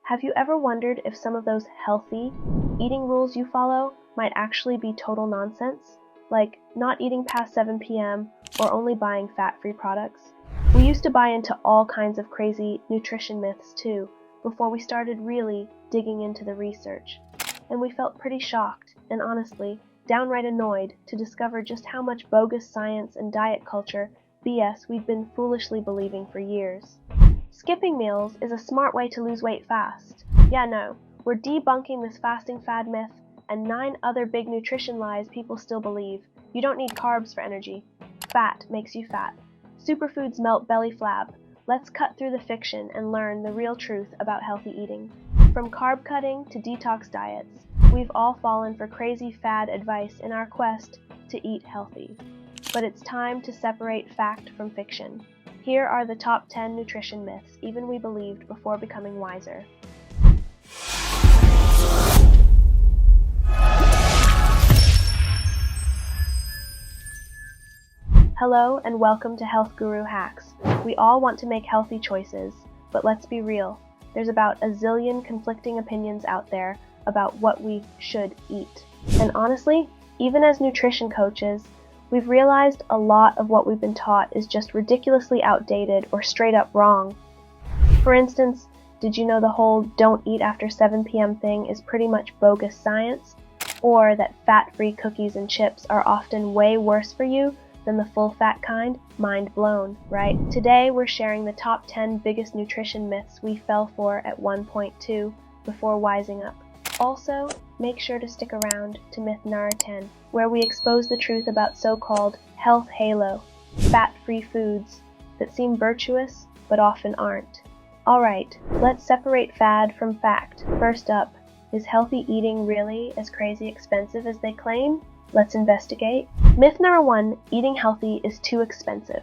Have you ever wondered if some of those healthy eating rules you follow might actually be total nonsense? Like not eating past 7 p.m. or only buying fat-free products? We used to buy into all kinds of crazy nutrition myths too, before we started really digging into the research. And we felt pretty shocked, and honestly, downright annoyed to discover just how much bogus science and diet culture BS we'd been foolishly believing for years. Skipping meals is a smart way to lose weight fast. Yeah, no, we're debunking this fasting fad myth and 9 other big nutrition lies people still believe. You don't need carbs for energy. Fat makes you fat. Superfoods melt belly flab. Let's cut through the fiction and learn the real truth about healthy eating. From carb cutting to detox diets, we've all fallen for crazy fad advice in our quest to eat healthy. But it's time to separate fact from fiction. Here are the top 10 nutrition myths even we believed before becoming wiser. Hello and welcome to Health Guruhacks. We all want to make healthy choices, but let's be real. There's about a zillion conflicting opinions out there about what we should eat. And honestly, even as nutrition coaches, we've realized a lot of what we've been taught is just ridiculously outdated or straight up wrong. For instance, did you know the whole don't eat after 7 p.m. thing is pretty much bogus science? Or that fat-free cookies and chips are often way worse for you than the full-fat kind? Mind blown, right? Today we're sharing the top 10 biggest nutrition myths we fell for at one point too before wising up. Also, make sure to stick around to myth number 10, where we expose the truth about so-called health halo, fat-free foods that seem virtuous but often aren't. Alright, let's separate fad from fact. First up, is healthy eating really as crazy expensive as they claim? Let's investigate. Myth number 1, eating healthy is too expensive.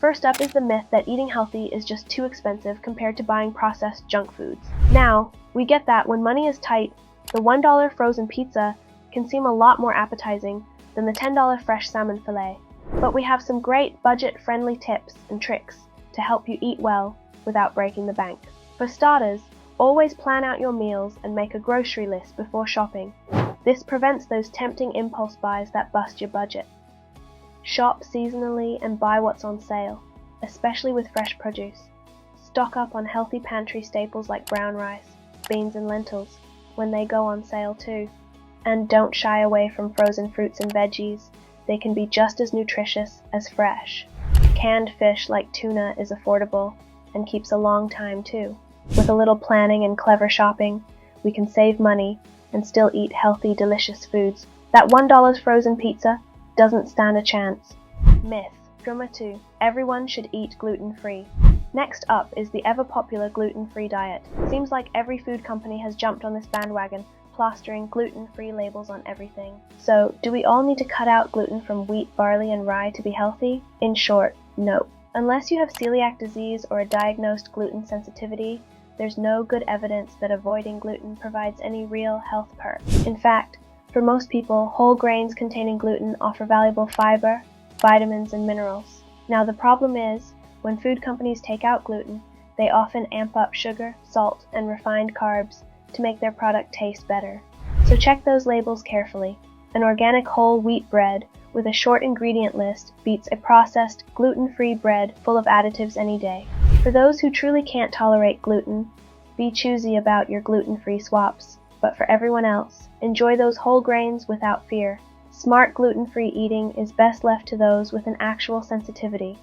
First up is the myth that eating healthy is just too expensive compared to buying processed junk foods. Now, we get that when money is tight, the $1 frozen pizza can seem a lot more appetizing than the $10 fresh salmon fillet. But we have some great budget-friendly tips and tricks to help you eat well without breaking the bank. For starters, always plan out your meals and make a grocery list before shopping. This prevents those tempting impulse buys that bust your budget. Shop seasonally and buy what's on sale, especially with fresh produce. Stock up on healthy pantry staples like brown rice, beans and lentils when they go on sale too. And don't shy away from frozen fruits and veggies. They can be just as nutritious as fresh. Canned fish like tuna is affordable and keeps a long time too. With a little planning and clever shopping, we can save money and still eat healthy, delicious foods. That $1 frozen pizza doesn't stand a chance. Myth number 2, everyone should eat gluten-free. Next up is the ever-popular gluten-free diet. Seems like every food company has jumped on this bandwagon, plastering gluten-free labels on everything. So, do we all need to cut out gluten from wheat, barley, and rye to be healthy? In short, no. Unless you have celiac disease or a diagnosed gluten sensitivity, there's no good evidence that avoiding gluten provides any real health perks. In fact, for most people, whole grains containing gluten offer valuable fiber, vitamins, and minerals. Now the problem is, when food companies take out gluten, they often amp up sugar, salt, and refined carbs to make their product taste better. So check those labels carefully. An organic whole wheat bread with a short ingredient list beats a processed, gluten-free bread full of additives any day. For those who truly can't tolerate gluten, be choosy about your gluten-free swaps. But for everyone else, enjoy those whole grains without fear. Smart gluten-free eating is best left to those with an actual sensitivity.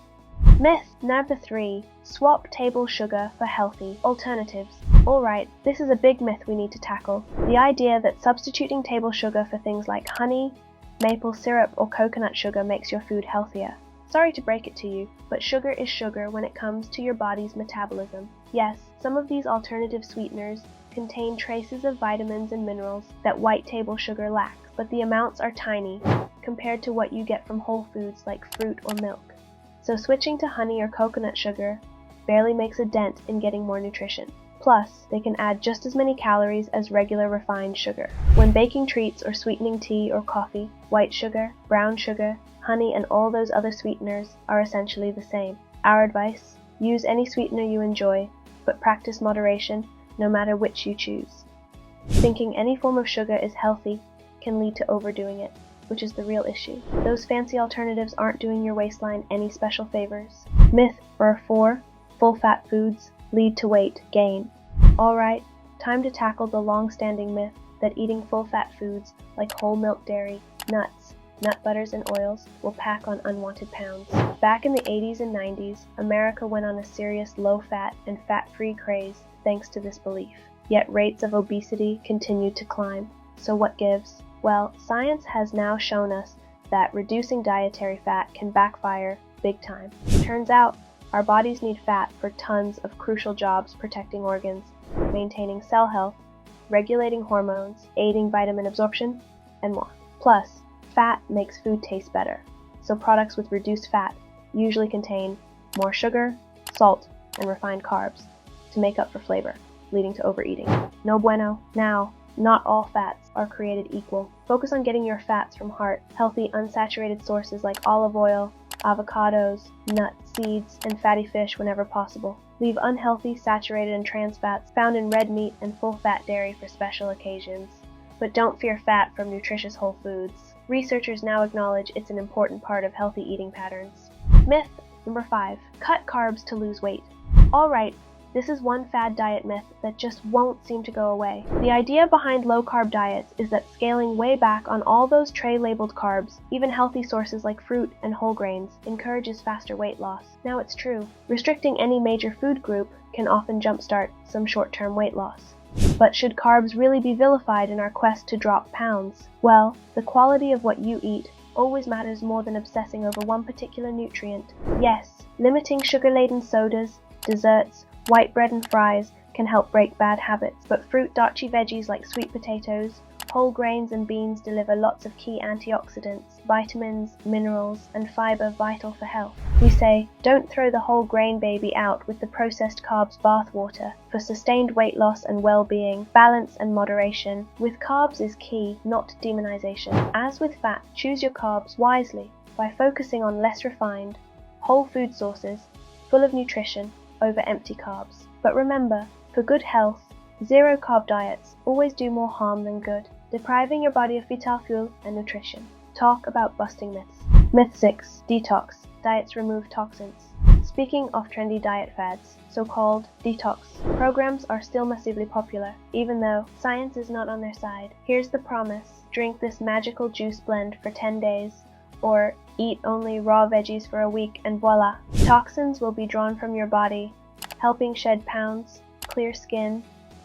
Myth number 3, swap table sugar for healthy alternatives. Alright, this is a big myth we need to tackle. The idea that substituting table sugar for things like honey, maple syrup, or coconut sugar makes your food healthier. Sorry to break it to you, but sugar is sugar when it comes to your body's metabolism. Yes, some of these alternative sweeteners contain traces of vitamins and minerals that white table sugar lacks, but the amounts are tiny compared to what you get from whole foods like fruit or milk. So switching to honey or coconut sugar barely makes a dent in getting more nutrition. Plus, they can add just as many calories as regular refined sugar. When baking treats or sweetening tea or coffee, white sugar, brown sugar, honey, and all those other sweeteners are essentially the same. Our advice: use any sweetener you enjoy, but practice moderation no matter which you choose. Thinking any form of sugar is healthy can lead to overdoing it, which is the real issue. Those fancy alternatives aren't doing your waistline any special favors. Myth number 4, full-fat foods lead to weight gain. Alright, time to tackle the long-standing myth that eating full-fat foods like whole milk dairy, nuts, nut butters, and oils will pack on unwanted pounds. Back in the 80s and 90s, America went on a serious low-fat and fat-free craze thanks to this belief. Yet rates of obesity continued to climb. So what gives? Well, science has now shown us that reducing dietary fat can backfire big time. Turns out, our bodies need fat for tons of crucial jobs protecting organs, maintaining cell health, regulating hormones, aiding vitamin absorption, and more. Plus, fat makes food taste better, so products with reduced fat usually contain more sugar, salt, and refined carbs to make up for flavor, leading to overeating. No bueno. Now, not all fats are created equal. Focus on getting your fats from healthy, unsaturated sources like olive oil, avocados, nuts, seeds, and fatty fish whenever possible. Leave unhealthy, saturated, and trans fats found in red meat and full-fat dairy for special occasions. But don't fear fat from nutritious whole foods. Researchers now acknowledge it's an important part of healthy eating patterns. Myth number 5. Cut carbs to lose weight. Alright, this is one fad diet myth that just won't seem to go away. The idea behind low-carb diets is that scaling way back on all those tray-labeled carbs, even healthy sources like fruit and whole grains, encourages faster weight loss. Now it's true. Restricting any major food group can often jumpstart some short-term weight loss. But should carbs really be vilified in our quest to drop pounds? Well, the quality of what you eat always matters more than obsessing over one particular nutrient. Yes, limiting sugar-laden sodas, desserts, white bread and fries can help break bad habits, but fruit, starchy veggies like sweet potatoes, whole grains, and beans deliver lots of key antioxidants, vitamins, minerals, and fiber vital for health. We say, don't throw the whole grain baby out with the processed carbs bathwater. For sustained weight loss and well-being, balance and moderation with carbs is key, not demonization. As with fat, choose your carbs wisely by focusing on less refined, whole food sources full of nutrition over empty carbs. But remember, for good health, zero-carb diets always do more harm than good, depriving your body of vital fuel and nutrition. Talk about busting myths. Myth 6. Detox. Diets remove toxins. Speaking of trendy diet fads, so-called detox programs are still massively popular, even though science is not on their side. Here's the promise: drink this magical juice blend for 10 days, or eat only raw veggies for a week, and voila! Toxins will be drawn from your body, helping shed pounds, clear skin,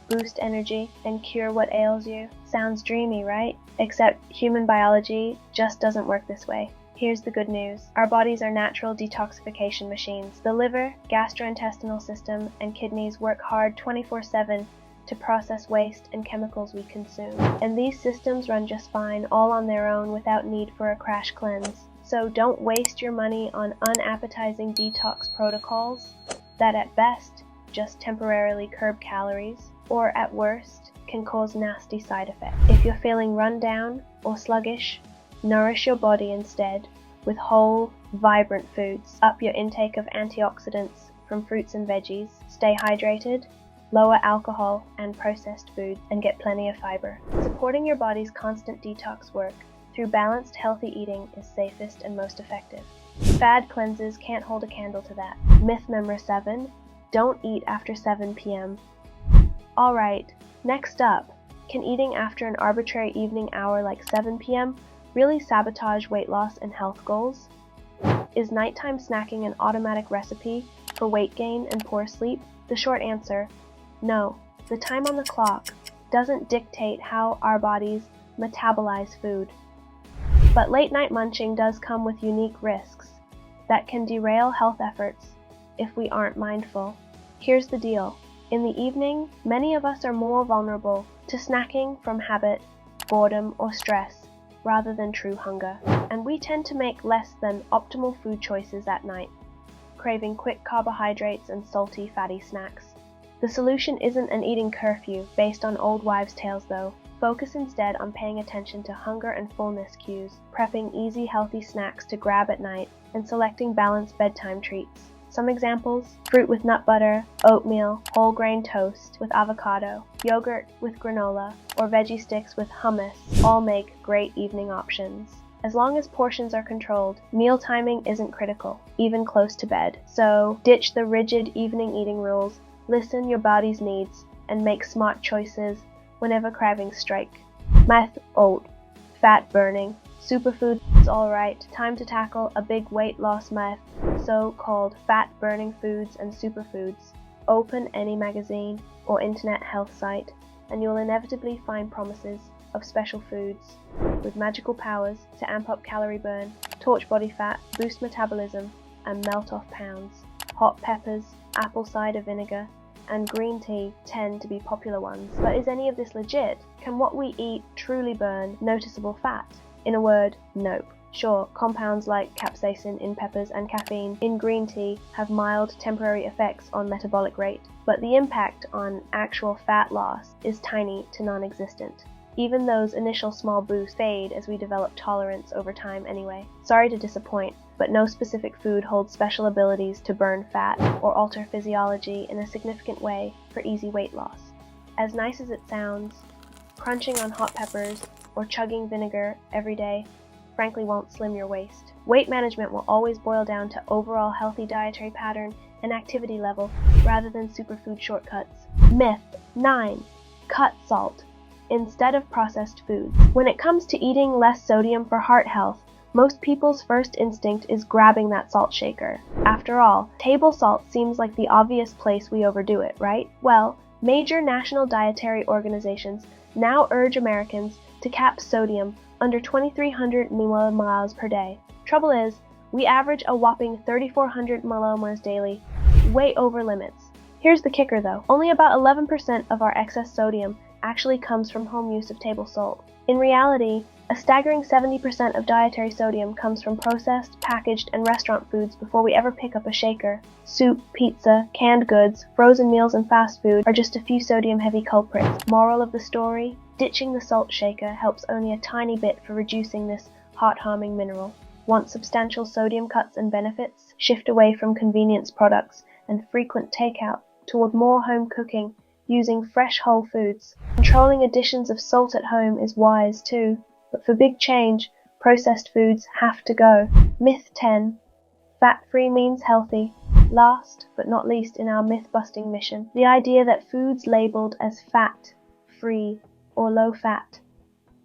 boost energy, and cure what ails you. Sounds dreamy, right? Except human biology just doesn't work this way. Here's the good news. Our bodies are natural detoxification machines. The liver, gastrointestinal system, and kidneys work hard 24/7 to process waste and chemicals we consume. And these systems run just fine all on their own without need for a crash cleanse. So don't waste your money on unappetizing detox protocols that at best just temporarily curb calories, or at worst can cause nasty side effects. If you're feeling run down or sluggish, nourish your body instead with whole, vibrant foods. Up your intake of antioxidants from fruits and veggies. Stay hydrated, lower alcohol and processed foods, and get plenty of fiber. Supporting your body's constant detox work through balanced, healthy eating is safest and most effective. Fad cleanses can't hold a candle to that. Myth number 7. Don't eat after 7 p.m. Alright, next up, can eating after an arbitrary evening hour like 7 p.m. really sabotage weight loss and health goals? Is nighttime snacking an automatic recipe for weight gain and poor sleep? The short answer, no. The time on the clock doesn't dictate how our bodies metabolize food. But late night munching does come with unique risks that can derail health efforts if we aren't mindful. Here's the deal. In the evening, many of us are more vulnerable to snacking from habit, boredom, or stress, rather than true hunger. And we tend to make less than optimal food choices at night, craving quick carbohydrates and salty, fatty snacks. The solution isn't an eating curfew based on old wives' tales though. Focus instead on paying attention to hunger and fullness cues, prepping easy, healthy snacks to grab at night, and selecting balanced bedtime treats. Some examples: fruit with nut butter, oatmeal, whole grain toast with avocado, yogurt with granola, or veggie sticks with hummus all make great evening options. As long as portions are controlled, meal timing isn't critical, even close to bed. So ditch the rigid evening eating rules, listen your body's needs, and make smart choices whenever cravings strike. Myth old, fat burning, superfoods alright, time to tackle a big weight loss myth, so-called fat burning foods and superfoods. Open any magazine or internet health site, and you'll inevitably find promises of special foods with magical powers to amp up calorie burn, torch body fat, boost metabolism, and melt off pounds. Hot peppers, apple cider vinegar, and green tea tend to be popular ones. But is any of this legit? Can what we eat truly burn noticeable fat? In a word, nope. Sure, compounds like capsaicin in peppers and caffeine in green tea have mild temporary effects on metabolic rate, but the impact on actual fat loss is tiny to non-existent. Even those initial small boosts fade as we develop tolerance over time anyway. Sorry to disappoint, but no specific food holds special abilities to burn fat or alter physiology in a significant way for easy weight loss. As nice as it sounds, crunching on hot peppers or chugging vinegar every day frankly won't slim your waist. Weight management will always boil down to overall healthy dietary pattern and activity level rather than superfood shortcuts. Myth 9. Cut salt instead of processed foods. When it comes to eating less sodium for heart health, most people's first instinct is grabbing that salt shaker. After all, table salt seems like the obvious place we overdo it, right? Well, major national dietary organizations now urge Americans to cap sodium under 2,300 millimoles per day. Trouble is, we average a whopping 3,400 millimoles daily, way over limits. Here's the kicker though, only about 11% of our excess sodium actually comes from home use of table salt. In reality, a staggering 70% of dietary sodium comes from processed, packaged, and restaurant foods before we ever pick up a shaker. Soup, pizza, canned goods, frozen meals, and fast food are just a few sodium-heavy culprits. Moral of the story? Ditching the salt shaker helps only a tiny bit for reducing this heart-harming mineral. Want substantial sodium cuts and benefits? Shift away from convenience products and frequent takeout toward more home cooking using fresh whole foods. Controlling additions of salt at home is wise too, but for big change, processed foods have to go. Myth 10. Fat-free means healthy. Last but not least in our myth-busting mission, the idea that foods labeled as fat-free or low-fat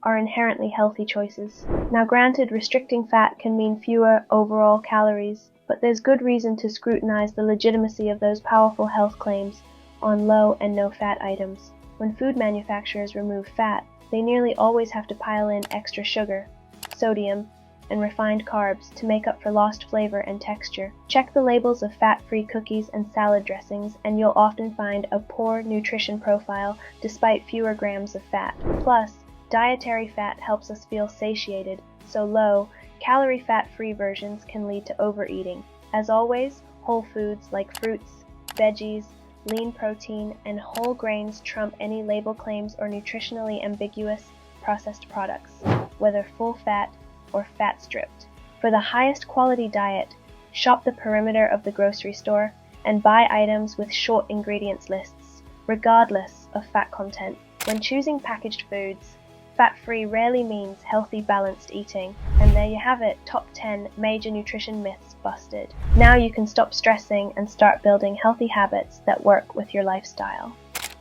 are inherently healthy choices. Now granted, restricting fat can mean fewer overall calories, but there's good reason to scrutinize the legitimacy of those powerful health claims on low and no fat items. When food manufacturers remove fat, they nearly always have to pile in extra sugar, sodium, and refined carbs to make up for lost flavor and texture. Check the labels of fat-free cookies and salad dressings, and you'll often find a poor nutrition profile despite fewer grams of fat. Plus, dietary fat helps us feel satiated, so low, calorie fat-free versions can lead to overeating. As always, whole foods like fruits, veggies, lean protein, and whole grains trump any label claims or nutritionally ambiguous processed products, whether full fat or fat stripped. For the highest quality diet, shop the perimeter of the grocery store and buy items with short ingredients lists, regardless of fat content. When choosing packaged foods, fat-free rarely means healthy, balanced eating. And there you have it, top 10 major nutrition myths busted. Now you can stop stressing and start building healthy habits that work with your lifestyle.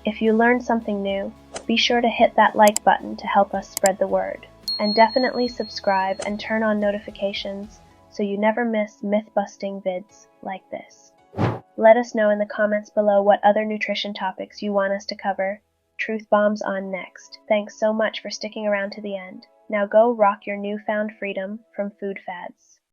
If you learned something new, be sure to hit that like button to help us spread the word. And definitely subscribe and turn on notifications so you never miss myth-busting vids like this. Let us know in the comments below what other nutrition topics you want us to cover. Truth bombs on next. Thanks so much for sticking around to the end. Now go rock your newfound freedom from food fads.